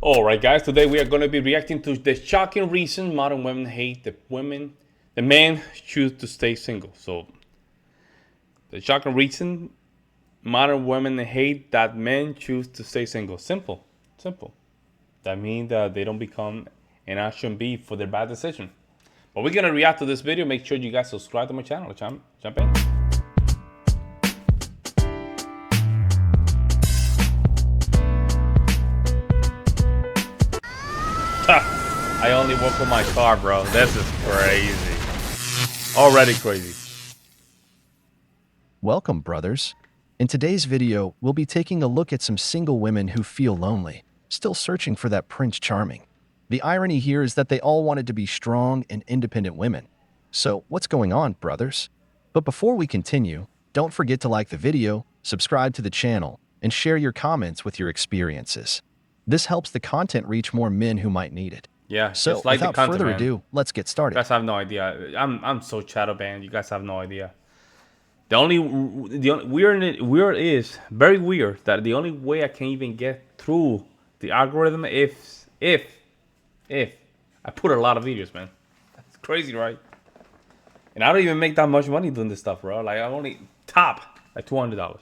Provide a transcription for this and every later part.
Alright guys, today we are going to be reacting to the shocking reason modern women hate the men choose to stay single. So, the shocking reason modern women hate that men choose to stay single. Simple. Simple. That means that they don't become an option B for their bad decision. But we're going to react to this video. Make sure you guys subscribe to my channel. Jump in. I only work on my car, bro. This is crazy. Already crazy. Welcome, brothers. In today's video, we'll be taking a look at some single women who feel lonely, still searching for that Prince Charming. The irony here is that they all wanted to be strong and independent women. So, what's going on, brothers? But before we continue, don't forget to like the video, subscribe to the channel, and share your comments with your experiences. This helps the content reach more men who might need it. Yeah, So, just like without the content, further man. ado, let's get started. You guys have no idea. I'm so shadow banned. You guys have no idea. The only weird is very weird that the only way I can even get through the algorithm if I put a lot of videos, man. That's crazy, right? And I don't even make that much money doing this stuff, bro. Like I only top like $200.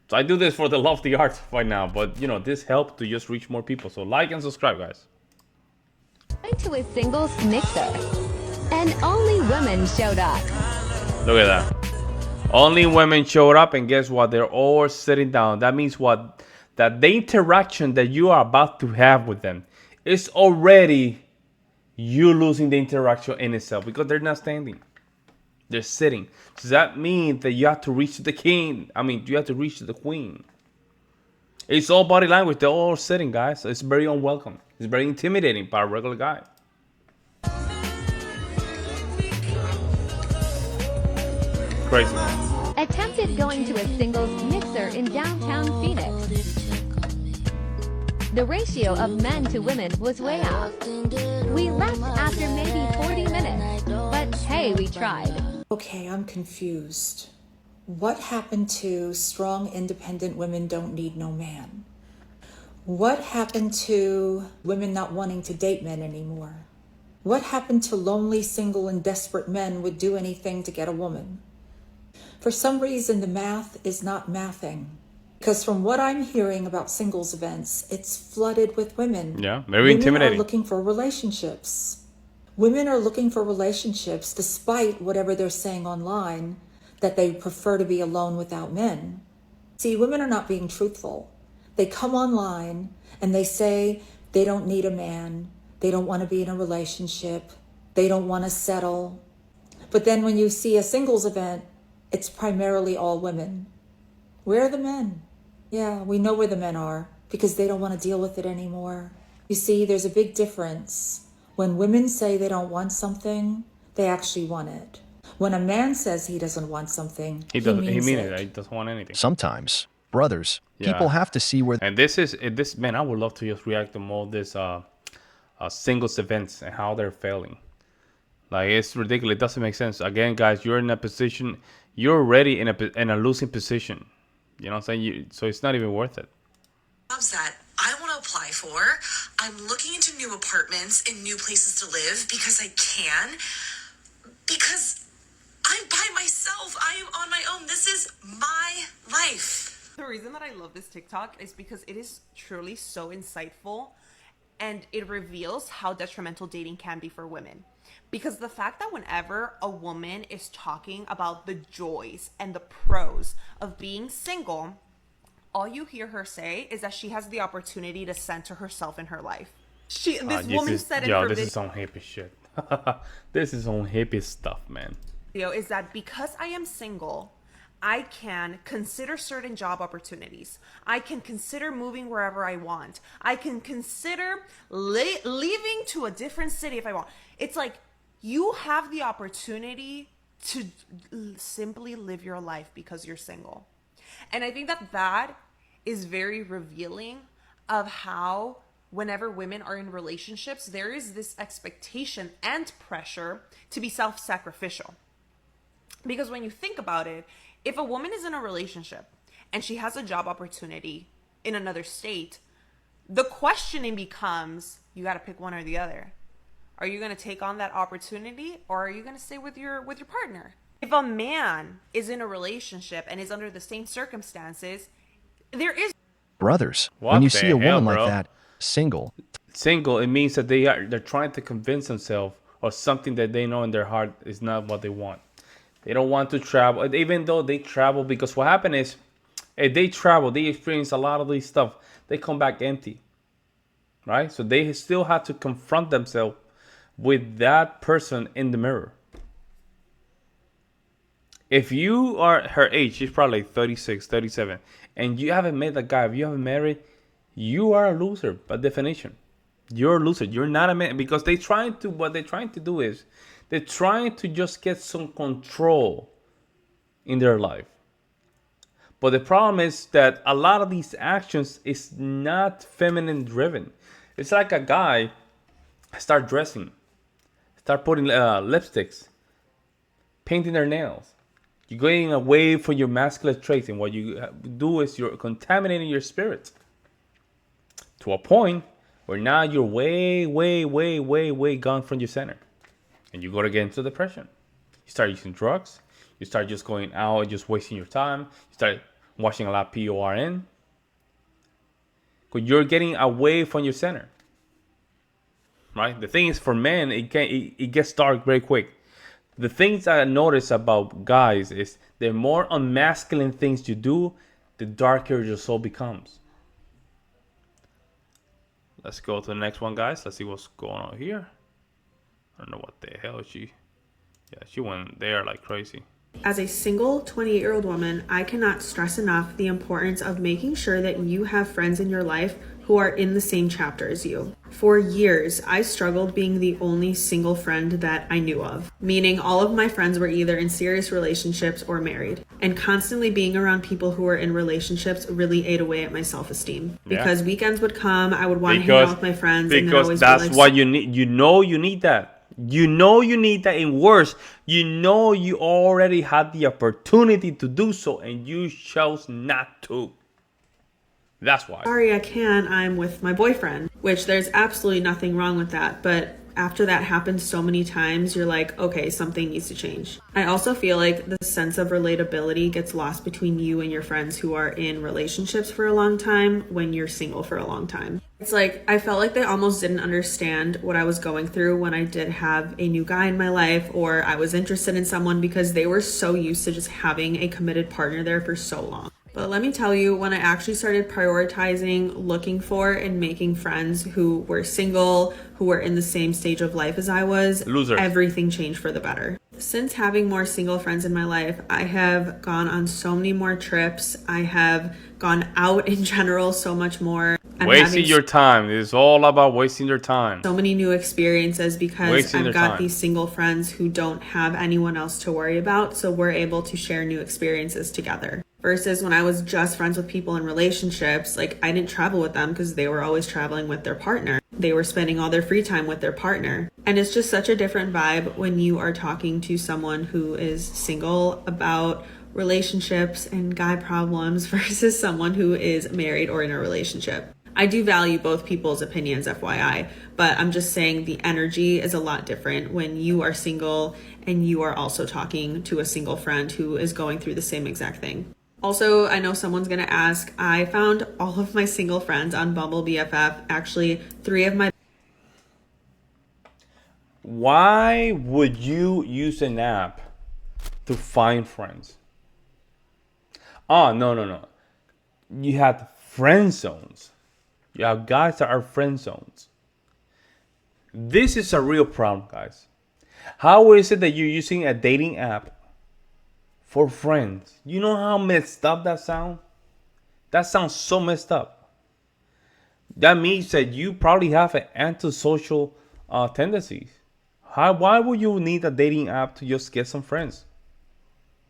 So I do this for the love of the art right now. But you know, this helps to just reach more people. So like and subscribe, guys. To a singles mixer, and only women showed up. Look at that. Only women showed up, and guess what? They're all sitting down. That means what? That the interaction that you are about to have with them is already you losing the interaction in itself because they're not standing. They're sitting. Does that mean that you have to reach the king? I mean, you have to reach the queen. It's all body language. They're all sitting, guys. It's very unwelcome. It's very intimidating by a regular guy. Crazy. Attempted going to a singles mixer in downtown Phoenix. The ratio of men to women was way off. We left after maybe 40 minutes, but hey, we tried. Okay, I'm confused. What happened to strong, independent women don't need no man? What happened to women not wanting to date men anymore? What happened to lonely, single, and desperate men would do anything to get a woman? For some reason, the math is not mathing. Because from what I'm hearing about singles events, it's flooded with women. Yeah, very intimidating. Women are looking for relationships. Women are looking for relationships despite whatever they're saying online, that they prefer to be alone without men. See, women are not being truthful. They come online and they say they don't need a man. They don't want to be in a relationship. They don't want to settle. But then when you see a singles event, it's primarily all women. Where are the men? Yeah, we know where the men are because they don't want to deal with it anymore. You see, there's a big difference. When women say they don't want something, they actually want it. When a man says he doesn't want something, he means it. He doesn't want anything. Sometimes, brothers, people have to see where... And this man, I would love to just react to all this singles events and how they're failing. Like, it's ridiculous. It doesn't make sense. Again, guys, you're in a position, you're already in a losing position. You know what I'm saying? So it's not even worth it. Jobs that I want to apply for. I'm looking into new apartments and new places to live because I can. Because I'm by myself. I am on my own. This is my life. The reason that I love this TikTok is because it is truly so insightful and it reveals how detrimental dating can be for women. Because the fact that whenever a woman is talking about the joys and the pros of being single, all you hear her say is that she has the opportunity to center herself in her life. This woman said in her this is some hippie shit. This is some hippie stuff, man. Is that because I am single, I can consider certain job opportunities. I can consider moving wherever I want. I can consider leaving to a different city if I want. It's like you have the opportunity to simply live your life because you're single. And I think that that is very revealing of how whenever women are in relationships, there is this expectation and pressure to be self-sacrificial. Because when you think about it, if a woman is in a relationship and she has a job opportunity in another state, The questioning becomes, you got to pick one or the other. Are you going to take on that opportunity, or are you going to stay with your partner? If a man is in a relationship and is under the same circumstances, there is Brothers, What when you the see a hell, woman like bro? that, single, Single, it means that they're trying to convince themselves of something that they know in their heart is not what they want. They don't want to travel, even though they travel, because what happened is, if they travel, they experience a lot of these stuff. They come back empty, right? So they still have to confront themselves with that person in the mirror. If you are her age, she's probably like 36, 37, and you haven't met a guy, if you haven't married, you are a loser by definition. You're a loser. You're not a man, because what they're trying to do is they're trying to just get some control in their life. But the problem is that a lot of these actions is not feminine driven. It's like a guy start dressing, start putting lipsticks, painting their nails. You're going away from your masculine traits, and what you do is you're contaminating your spirit to a point where now you're way, way, way, way, way gone from your center, and you go to get into depression. You start using drugs. You start just going out and just wasting your time. You start watching a lot of porn. Because you're getting away from your center, right? The thing is, for men, it gets dark very quick. The things I notice about guys is the more unmasculine things you do, the darker your soul becomes. Let's go to the next one, guys. Let's see what's going on here. I don't know what the hell she went there like crazy. As a single 28-year-old woman, I cannot stress enough the importance of making sure that you have friends in your life who are in the same chapter as you. For years, I struggled being the only single friend that I knew of, meaning all of my friends were either in serious relationships or married. And constantly being around people who were in relationships really ate away at my self-esteem. Because weekends would come, I would want to hang out with my friends, and then always that's be like, what you need. You need that. You need that, and worse, you already had the opportunity to do so, and you chose not to. That's why. Sorry, I'm with my boyfriend, which there's absolutely nothing wrong with that. But after that happens so many times, you're like, okay, something needs to change. I also feel like the sense of relatability gets lost between you and your friends who are in relationships for a long time when you're single for a long time. It's like, I felt like they almost didn't understand what I was going through when I did have a new guy in my life, or I was interested in someone, because they were so used to just having a committed partner there for so long. But let me tell you, when I actually started prioritizing, looking for, and making friends who were single, who were in the same stage of life as I was, everything changed for the better. Since having more single friends in my life, I have gone on so many more trips. I have gone out in general so much more. Wasting your time. It's all about wasting your time. So many new experiences because I've got these single friends who don't have anyone else to worry about. So we're able to share new experiences together. Versus when I was just friends with people in relationships, like I didn't travel with them because they were always traveling with their partner. They were spending all their free time with their partner. And it's just such a different vibe when you are talking to someone who is single about relationships and guy problems versus someone who is married or in a relationship. I do value both people's opinions, FYI, but I'm just saying the energy is a lot different when you are single and you are also talking to a single friend who is going through the same exact thing. Also, I know someone's going to ask, I found all of my single friends on Bumble BFF. Actually, 3 of my... Why would you use an app to find friends? Oh, no. You had friend zones. You have guys that are friend zones. This is a real problem, guys. How is it that you're using a dating app for friends? You know how messed up that sounds? That sounds so messed up. That means that you probably have an antisocial tendencies. Why would you need a dating app to just get some friends?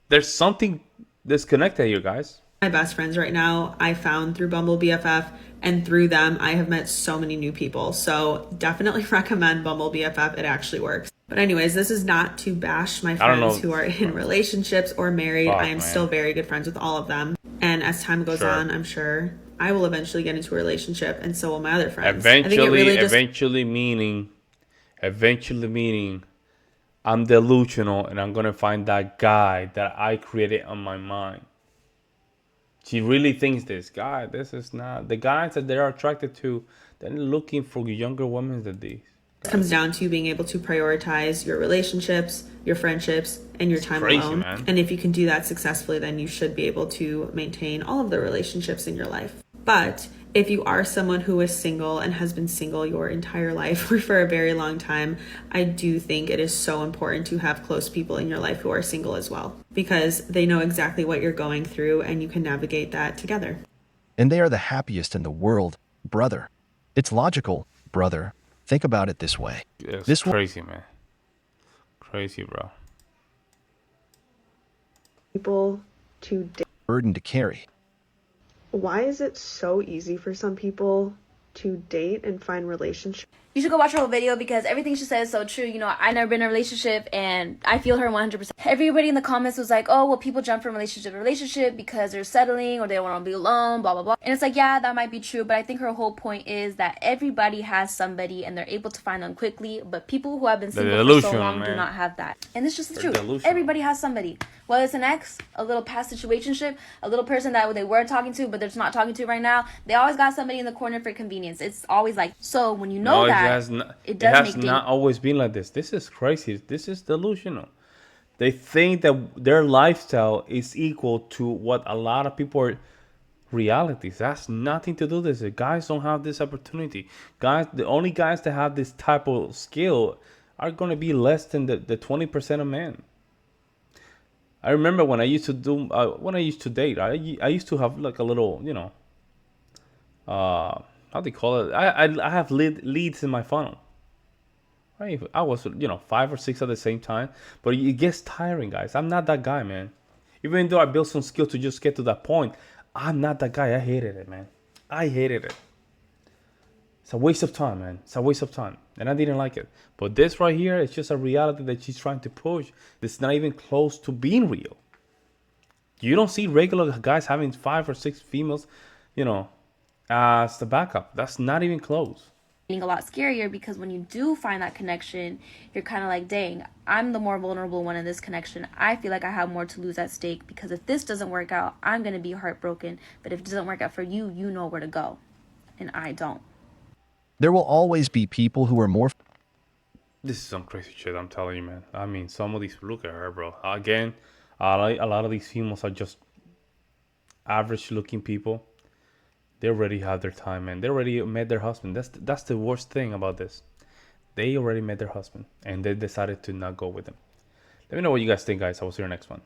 There's something disconnected here, guys. My best friends right now, I found through Bumble BFF, and through them, I have met so many new people. So definitely recommend Bumble BFF. It actually works. But anyways, this is not to bash my friends who are in relationships or married. I am still very good friends with all of them. And as time goes on, I'm sure I will eventually get into a relationship, and so will my other friends. I think it Eventually, really just eventually meaning I'm delusional and I'm gonna find that guy that I created on my mind. She really thinks this is not the guys that they're attracted to. They're looking for younger women than these. comes down to being able to prioritize your relationships, your friendships, and your time Crazy, alone. man. And if you can do that successfully, then you should be able to maintain all of the relationships in your life. But if you are someone who is single and has been single your entire life or for a very long time, I do think it is so important to have close people in your life who are single as well, because they know exactly what you're going through and you can navigate that together. And they are the happiest in the world, brother. It's logical, brother. Think about it this way. It's This crazy, man. Crazy, bro. People to date. burden to carry. Why is it so easy for some people to date and find relationships? You should go watch her whole video because everything she says is so true. You know, I've never been in a relationship and I feel her 100%. Everybody in the comments was like, oh, well, people jump from relationship to relationship because they're settling or they don't want to be alone, blah, blah, blah. And it's like, yeah, that might be true. But I think her whole point is that everybody has somebody and they're able to find them quickly. But people who have been single for so long do not have that. And it's just the truth. Everybody has somebody. Whether it's an ex, a little past situationship, a little person that they were talking to, but they're just not talking to right now. They always got somebody in the corner for convenience. It's always like, so when you know that, it has not always been like this. This is crazy. This is delusional. They think that their lifestyle is equal to what a lot of people are realities. That's nothing to do with this. Guys don't have this opportunity. Guys, the only guys that have this type of skill are going to be less than the 20% of men. I remember when I used to date, I used to have like a little, how do you call it? I have leads in my funnel. Right? I was, 5 or 6 at the same time, but it gets tiring, guys. I'm not that guy, man. Even though I built some skill to just get to that point, I'm not that guy. I hated it, man. I hated it. It's a waste of time, man. It's a waste of time. And I didn't like it. But this right here is just a reality that she's trying to push. It's not even close to being real. You don't see regular guys having 5 or 6 females, as the backup. That's not even close. A lot scarier because when you do find that connection, you're kind of like, dang, I'm the more vulnerable one in this connection. I feel like I have more to lose at stake because if this doesn't work out, I'm going to be heartbroken. But if it doesn't work out for you, you know where to go. And I don't. There will always be people who are more. This is some crazy shit, I'm telling you, man. I mean, some of these, look at her, bro. Again, a lot of these females are just average looking people. They already have their time, man. They already met their husband. That's the worst thing about this. They already met their husband and they decided to not go with them. Let me know what you guys think, guys. I will see you next one.